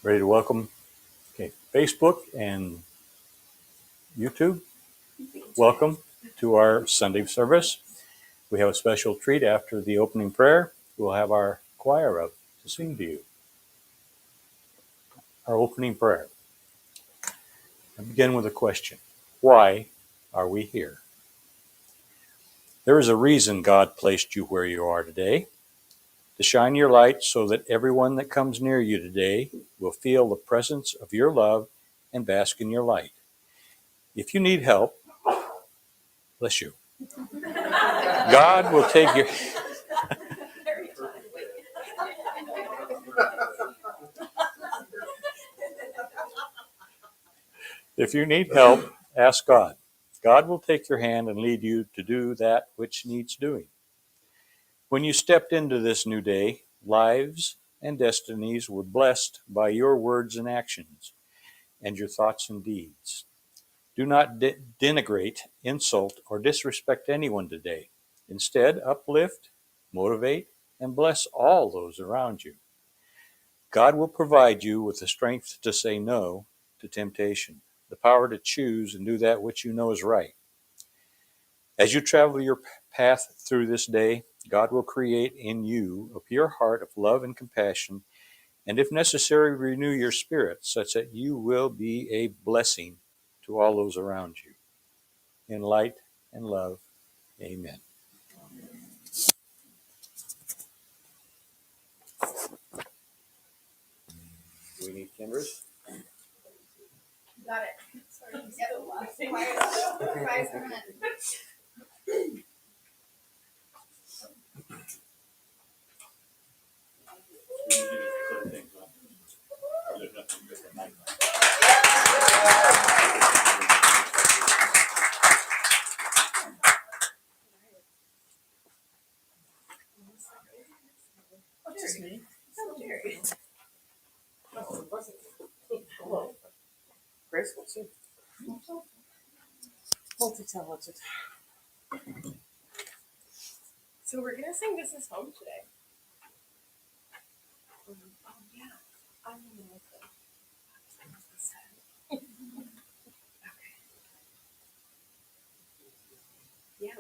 Ready to welcome Facebook and YouTube. Welcome to our Sunday service. We have a special treat after the opening prayer. We'll have our choir up to sing to you. Our opening prayer. I begin with a question. Why are we here? There is a reason God placed you where you are today. To shine your light so that everyone that comes near you today will feel the presence of your love and bask in your light. If you need help, bless you. God will take your... If you need help, ask God. God will take your hand and lead you to do that which needs doing. When you stepped into this new day, lives and destinies were blessed by your words and actions and your thoughts and deeds. Do not denigrate, insult, or disrespect anyone today. Instead, uplift, motivate, and bless all those around you. God will provide you with the strength to say no to temptation, the power to choose and do that which you know is right. As you travel your path through this day, God will create in you a pure heart of love and compassion, and if necessary, renew your spirit such that you will be a blessing to all those around you. In light and love, amen. Do we need Kindras? Got it. Sorry, Quiet for a minute. Just me. Jerry. Hello. Graceful too. Multi-talented. So we're gonna sing "This Is Home" today. Oh yeah, I'm gonna look up. Okay. Yeah.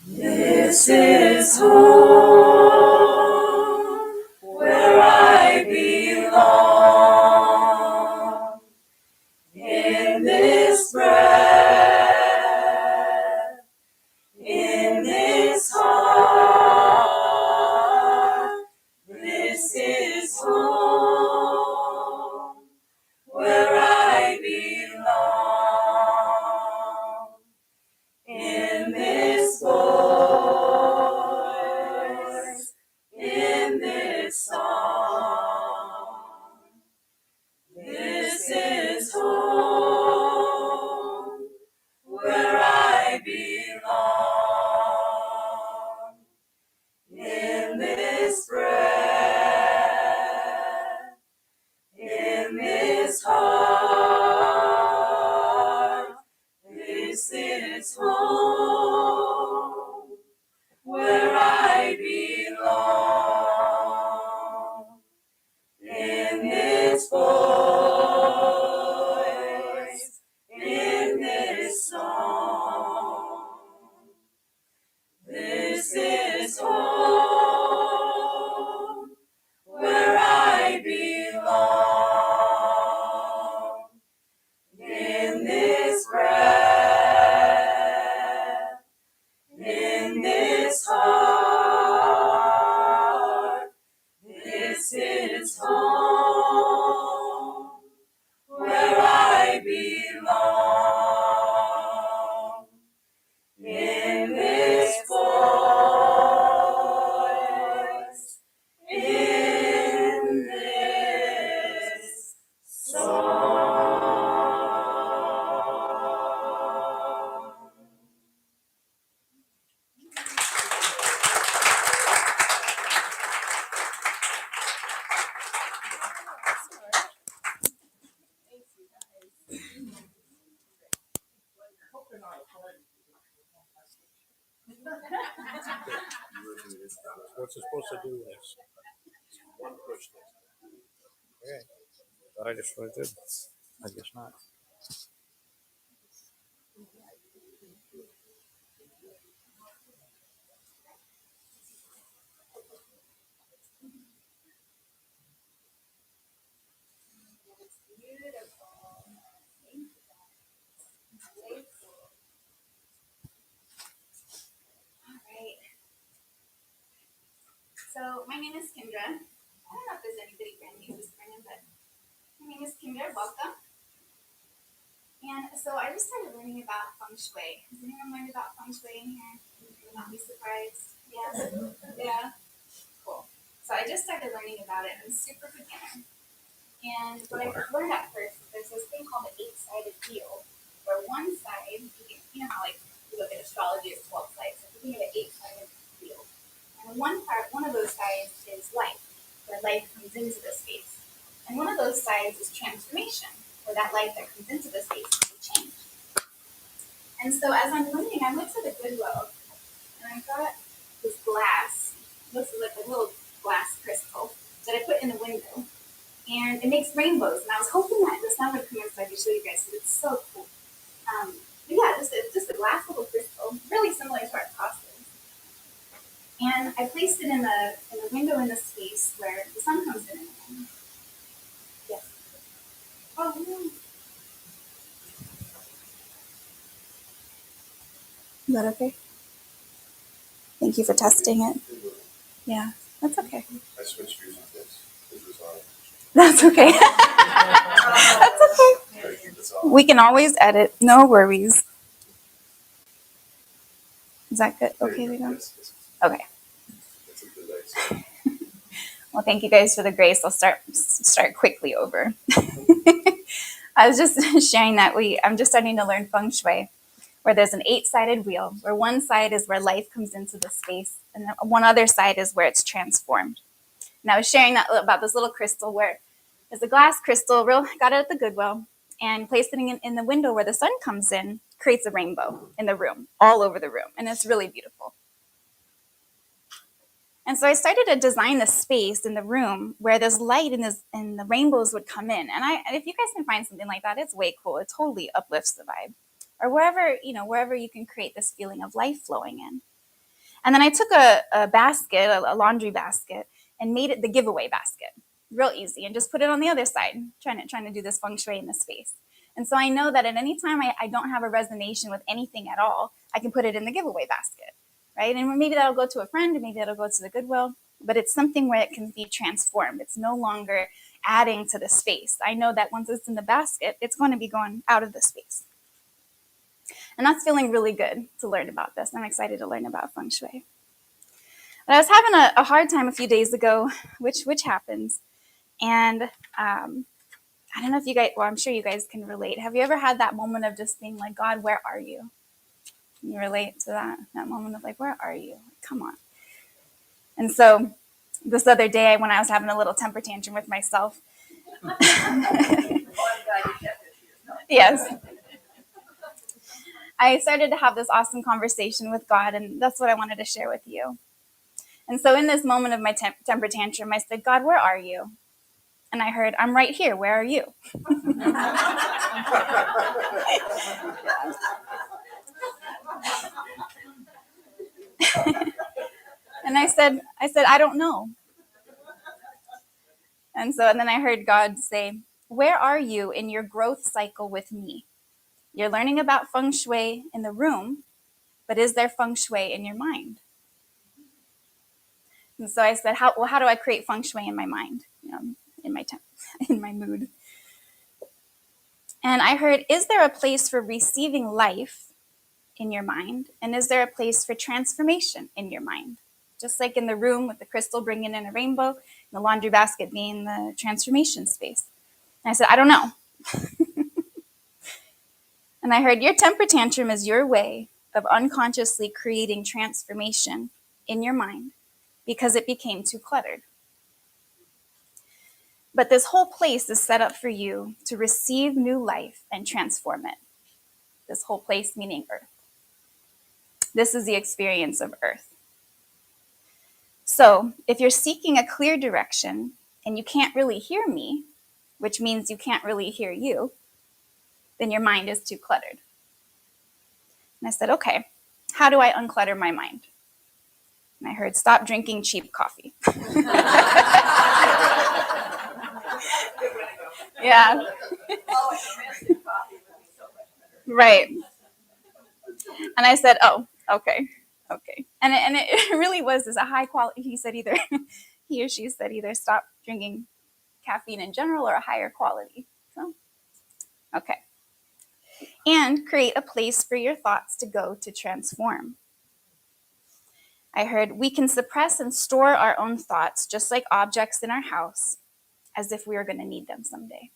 This is home, where I belong. In this breath, in this heart, this is home, where I belong. In this voice, What's it supposed to do this? One push this. Okay. Thought I just really did. I guess not. All right. So my name is Kindra. I don't know if there's anybody brand new this morning, but my name is Kindra. Welcome. And so I just started learning about Feng Shui. Has anyone learned about Feng Shui in here? You will not be surprised. Yeah. Yeah. Cool. So I just started learning about it. I'm super beginner. And what I learned at first is there's this thing called the eight-sided wheel, where one side, you know how like you look at astrology as 12 sides. So you think of an eight-sided wheel. And one of those sides is life, where life comes into the space. And one of those sides is transformation, where that life that comes into the space can change. And so as I'm learning, I went to the Goodwill, and I got this glass. This is like a little glass crystal that I put in the window. And it makes rainbows. And I was hoping that the sun would come in so I could show you guys, because it's so cool. But yeah, just a glass little crystal, really similar to our crosses. And I placed it in the window in the space where the sun comes in. Yes. Oh, no. Is that okay? Thank you for testing it. Yeah, that's okay. I switched views with this. This was on. That's okay. That's okay. We can always edit. No worries. Is that good? Okay, we go. Okay. That's a good idea. Well, thank you guys for the grace. I'll start quickly over. I was just sharing that I'm just starting to learn Feng Shui, where there's an eight-sided wheel, where one side is where life comes into the space, and then one other side is where it's transformed. And I was sharing that about this little crystal where there's a glass crystal, got it at the Goodwill, and placed it in the window where the sun comes in, creates a rainbow in the room, all over the room, and it's really beautiful. And so I started to design the space in the room where there's light and the rainbows would come in. And if you guys can find something like that, it's way cool. It totally uplifts the vibe. Or wherever you can create this feeling of life flowing in. And then I took a basket, a laundry basket, and made it the giveaway basket. Real easy. And just put it on the other side, trying to do this feng shui in the space. And so I know that at any time I don't have a resonation with anything at all, I can put it in the giveaway basket. Right? And maybe that'll go to a friend, and maybe that'll go to the Goodwill, but it's something where it can be transformed. It's no longer adding to the space. I know that once it's in the basket, it's going to be going out of the space. And that's feeling really good to learn about this. I'm excited to learn about Feng Shui. But I was having a hard time a few days ago, which happens. And I don't know if you guys, well, I'm sure you guys can relate. Have you ever had that moment of just being like, God, where are you? Can you relate to that moment of like, where are you? Come on. And so this other day when I was having a little temper tantrum with myself. Yes. I started to have this awesome conversation with God, and that's what I wanted to share with you. And so in this moment of my temper tantrum, I said, God, where are you? And I heard, I'm right here. Where are you? And I said, I don't know. And then I heard God say, where are you in your growth cycle with me? You're learning about Feng Shui in the room, but is there Feng Shui in your mind? And so I said, how do I create Feng Shui in my mind, in my mood? And I heard, is there a place for receiving life in your mind? And is there a place for transformation in your mind? Just like in the room with the crystal bringing in a rainbow, and the laundry basket being the transformation space. And I said, I don't know. And I heard, your temper tantrum is your way of unconsciously creating transformation in your mind because it became too cluttered. But this whole place is set up for you to receive new life and transform it. This whole place meaning Earth. This is the experience of Earth. So if you're seeking a clear direction and you can't really hear me, which means you can't really hear you, then your mind is too cluttered. And I said, okay, how do I unclutter my mind? And I heard, stop drinking cheap coffee. Yeah. Right. And I said, oh, okay. And it really was this a high quality. He said either, he or she said either stop drinking caffeine in general or a higher quality. So, okay. And create a place for your thoughts to go to transform. I heard, we can suppress and store our own thoughts just like objects in our house as if we were going to need them someday.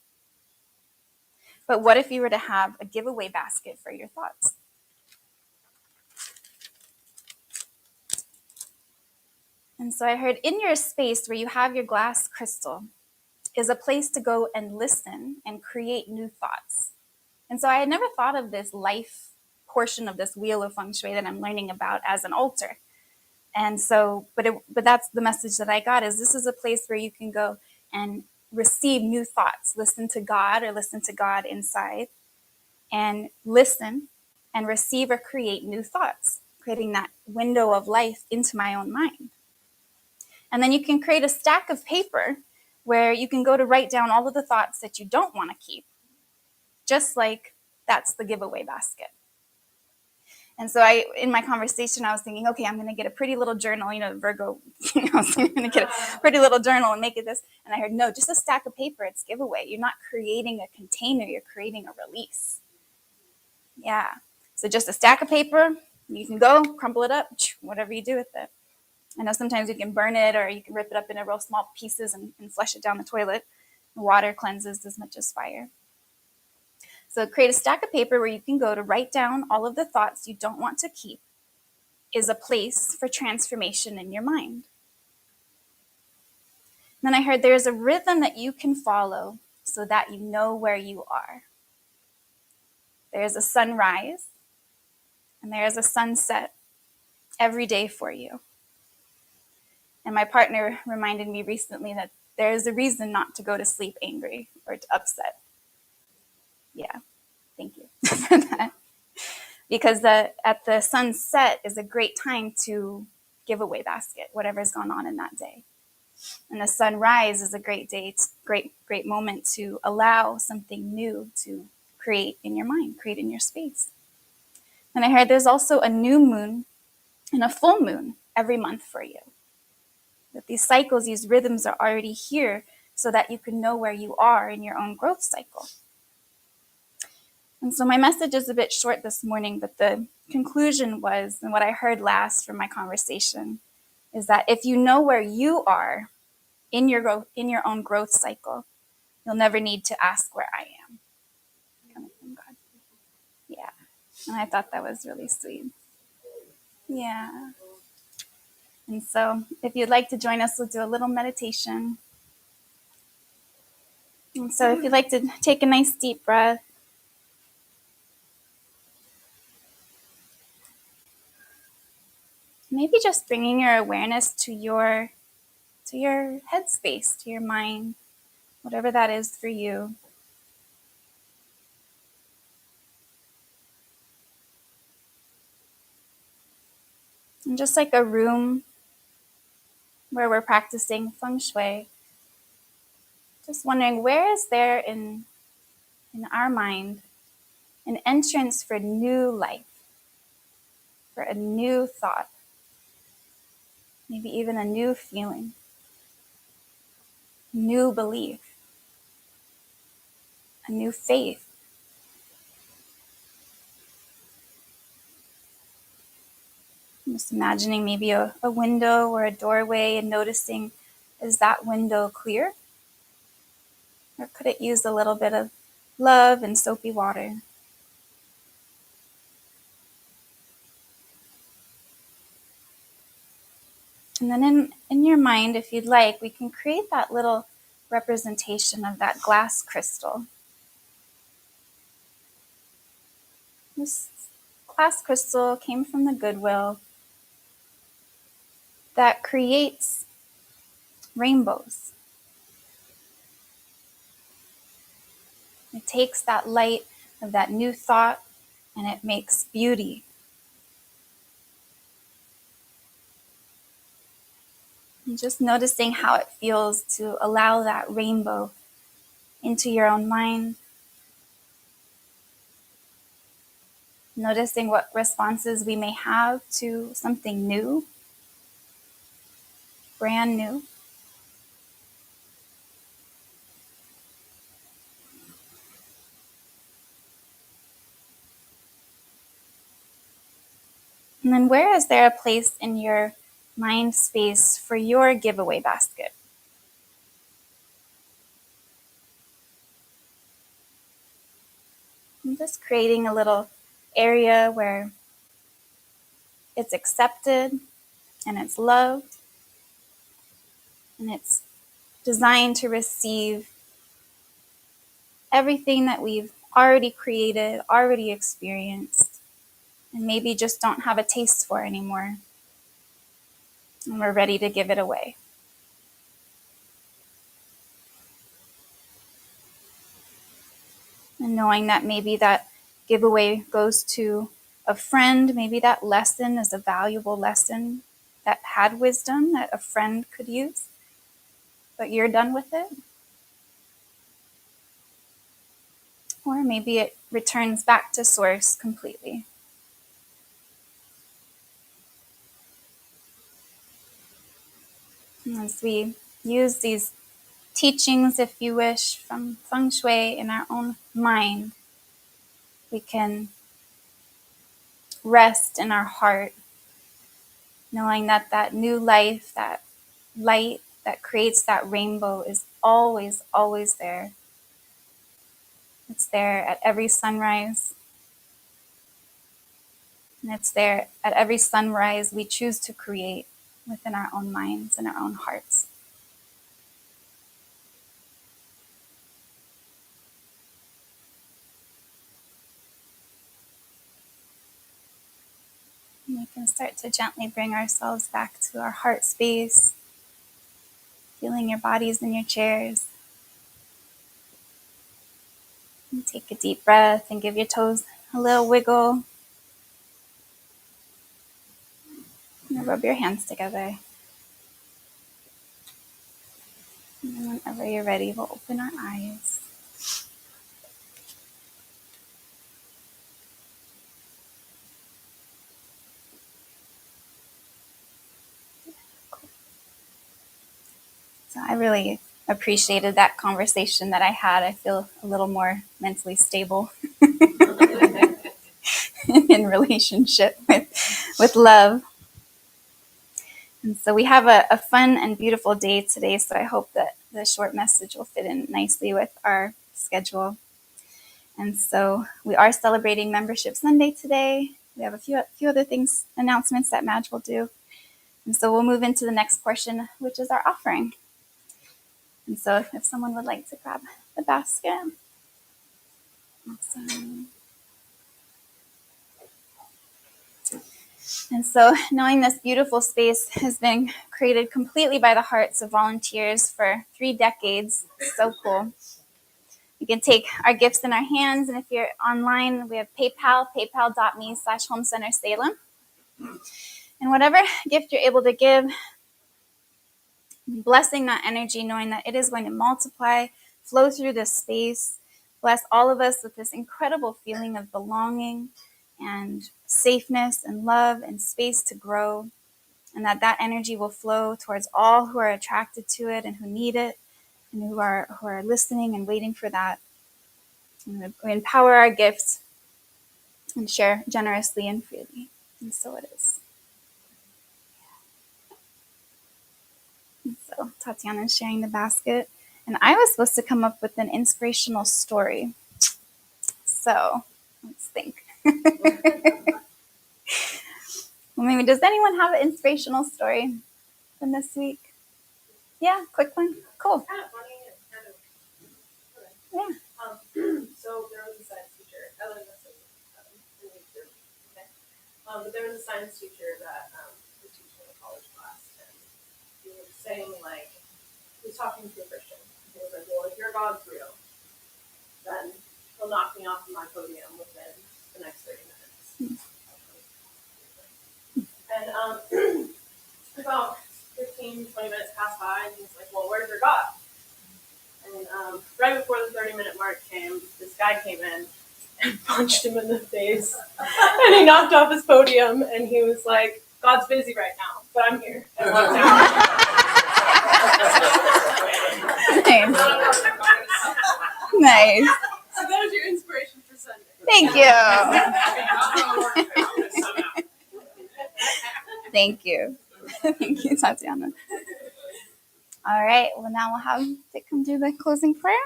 But what if you were to have a giveaway basket for your thoughts? And so I heard, in your space where you have your glass crystal is a place to go and listen and create new thoughts. And so I had never thought of this life portion of this wheel of Feng Shui that I'm learning about as an altar. And so, but that's the message that I got, is this is a place where you can go and receive new thoughts, listen to God or listen to God inside, and listen and receive or create new thoughts, creating that window of life into my own mind. And then you can create a stack of paper where you can go to write down all of the thoughts that you don't want to keep, just like that's the giveaway basket. And so in my conversation, I was thinking, okay, I'm going to get a pretty little journal, Virgo, I was going to get a pretty little journal and make it this. And I heard, no, just a stack of paper, it's giveaway. You're not creating a container, you're creating a release. Yeah. So just a stack of paper, you can go, crumple it up, whatever you do with it. I know sometimes you can burn it or you can rip it up into real small pieces and flush it down the toilet. Water cleanses as much as fire. So create a stack of paper where you can go to write down all of the thoughts you don't want to keep, is a place for transformation in your mind. And then I heard there's a rhythm that you can follow so that you know where you are. There's a sunrise and there's a sunset every day for you. And my partner reminded me recently that there is a reason not to go to sleep angry or upset. Yeah, thank you for that. Because at the sunset is a great time to give away basket, whatever's gone on in that day. And the sunrise is a great day, it's a great moment to allow something new to create in your mind, create in your space. And I heard there's also a new moon and a full moon every month for you. That these cycles, these rhythms are already here so that you can know where you are in your own growth cycle. And so my message is a bit short this morning, but the conclusion was, and what I heard last from my conversation, is that if you know where you are in your own growth cycle, you'll never need to ask where I am. Coming from God. Yeah. And I thought that was really sweet. Yeah. And so if you'd like to join us, we'll do a little meditation. And so if you'd like to take a nice deep breath, maybe just bringing your awareness to your headspace, to your mind, whatever that is for you. And just like a room where we're practicing Feng Shui, just wondering, where is there in our mind an entrance for new life, for a new thought, maybe even a new feeling, new belief, a new faith. I'm just imagining maybe a window or a doorway and noticing, is that window clear? Or could it use a little bit of love and soapy water? And then in your mind, if you'd like, we can create that little representation of that glass crystal. Just glass crystal came from the Goodwill that creates rainbows. It takes that light of that new thought and it makes beauty. And just noticing how it feels to allow that rainbow into your own mind. Noticing what responses we may have to something new, brand new. And then where is there a place in your mind space for your giveaway basket? I'm just creating a little area where it's accepted and it's loved and it's designed to receive everything that we've already created, already experienced, and maybe just don't have a taste for anymore. And we're ready to give it away. And knowing that maybe that giveaway goes to a friend, maybe that lesson is a valuable lesson that had wisdom that a friend could use, but you're done with it. Or maybe it returns back to source completely. And as we use these teachings, if you wish, from Feng Shui in our own mind, we can rest in our heart, knowing that that new life, that light that creates that rainbow is always, always there. It's there at every sunrise. And it's there at every sunrise we choose to create within our own minds and our own hearts. And we can start to gently bring ourselves back to our heart space, feeling your bodies in your chairs. And take a deep breath and give your toes a little wiggle. And rub your hands together. And then whenever you're ready, we'll open our eyes. So I really appreciated that conversation that I had. I feel a little more mentally stable in relationship with love. And so we have a fun and beautiful day today, so I hope that the short message will fit in nicely with our schedule. And so we are celebrating Membership Sunday today. We have a few other announcements that Madge will do. And so we'll move into the next portion, which is our offering. And so if someone would like to grab the basket. Awesome. And so knowing this beautiful space has been created completely by the hearts of volunteers for 3 decades. So cool. You can take our gifts in our hands, and if you're online, we have PayPal, paypal.me/homecentersalem. And whatever gift you're able to give, blessing that energy, knowing that it is going to multiply, flow through this space, bless all of us with this incredible feeling of belonging and safeness and love and space to grow, and that energy will flow towards all who are attracted to it and who need it and who are listening and waiting for that. And we empower our gifts and share generously and freely. And so it is. And so Tatiana is sharing the basket. And I was supposed to come up with an inspirational story. So let's think. Well, maybe does anyone have an inspirational story from this week? Yeah, quick one. Cool. Kind of funny and kind of. Yeah. So there was a science teacher. I learned this in eighth grade. Okay. was a science teacher that was teaching a college class, and he was saying, like, he was talking to a Christian. He was like, well, if your God's real, then he'll knock me off of my podium within the next 30 minutes. And about 15, 20 minutes passed by, and he's like, well, where's your God? And right before the 30-minute mark came, this guy came in and punched him in the face. And he knocked off his podium, and he was like, God's busy right now, but I'm here. And walked out. Nice. So that was your inspiration for Sunday. Thank you. Thank you. Thank you, Tatiana. All right. Well, now we'll have to come do the closing prayer.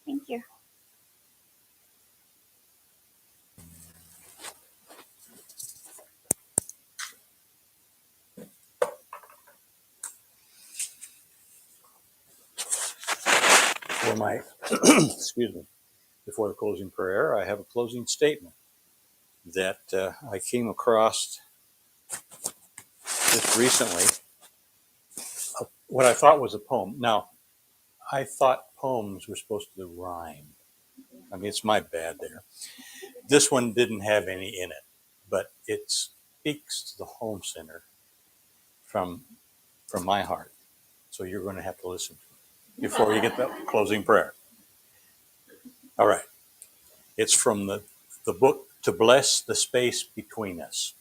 Thank you. For my, excuse me, before the closing prayer, I have a closing statement that I came across just recently. What I thought was a poem. Now, I thought poems were supposed to rhyme. I mean, it's my bad there. This one didn't have any in it, but it speaks to the home center from my heart. So you're going to have to listen to it before you get the closing prayer. All right. It's from the book, To Bless the Space Between Us.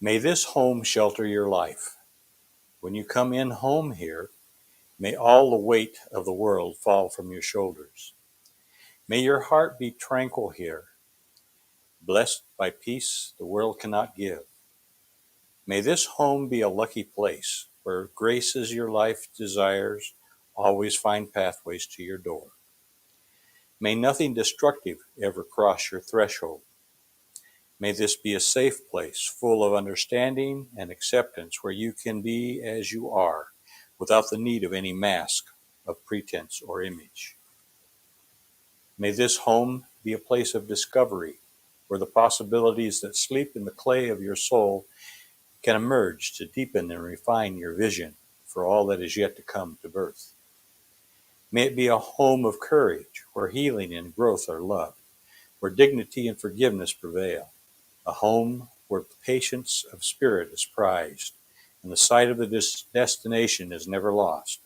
May this home shelter your life. When you come in home here, may all the weight of the world fall from your shoulders. May your heart be tranquil here, blessed by peace the world cannot give. May this home be a lucky place where graces your life desires always find pathways to your door. May nothing destructive ever cross your threshold. May this be a safe place full of understanding and acceptance where you can be as you are without the need of any mask of pretense or image. May this home be a place of discovery where the possibilities that sleep in the clay of your soul can emerge to deepen and refine your vision for all that is yet to come to birth. May it be a home of courage where healing and growth are loved, where dignity and forgiveness prevail, a home where patience of spirit is prized, and the sight of the destination is never lost,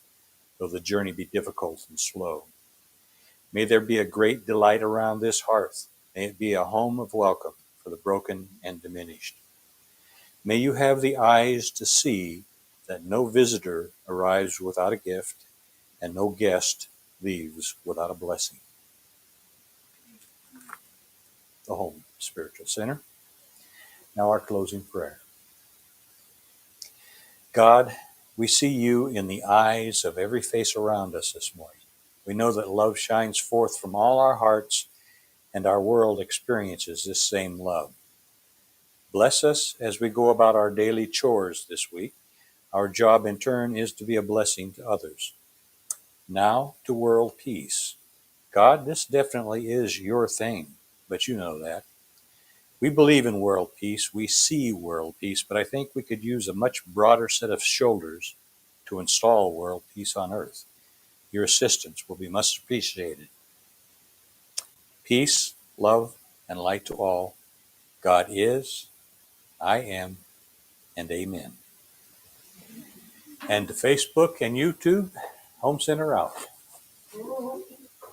though the journey be difficult and slow. May there be a great delight around this hearth. May it be a home of welcome for the broken and diminished. May you have the eyes to see that no visitor arrives without a gift, and no guest leaves without a blessing. The Home Spiritual Center. Now our closing prayer. God, we see you in the eyes of every face around us this morning. We know that love shines forth from all our hearts, and our world experiences this same love. Bless us as we go about our daily chores this week. Our job in turn is to be a blessing to others. Now to world peace. God, this definitely is your thing, but you know that. We believe in world peace. We see world peace, but I think we could use a much broader set of shoulders to install world peace on earth. Your assistance will be much appreciated. Peace, love, and light to all. God is, I am, and amen. And to Facebook and YouTube, Home Center out.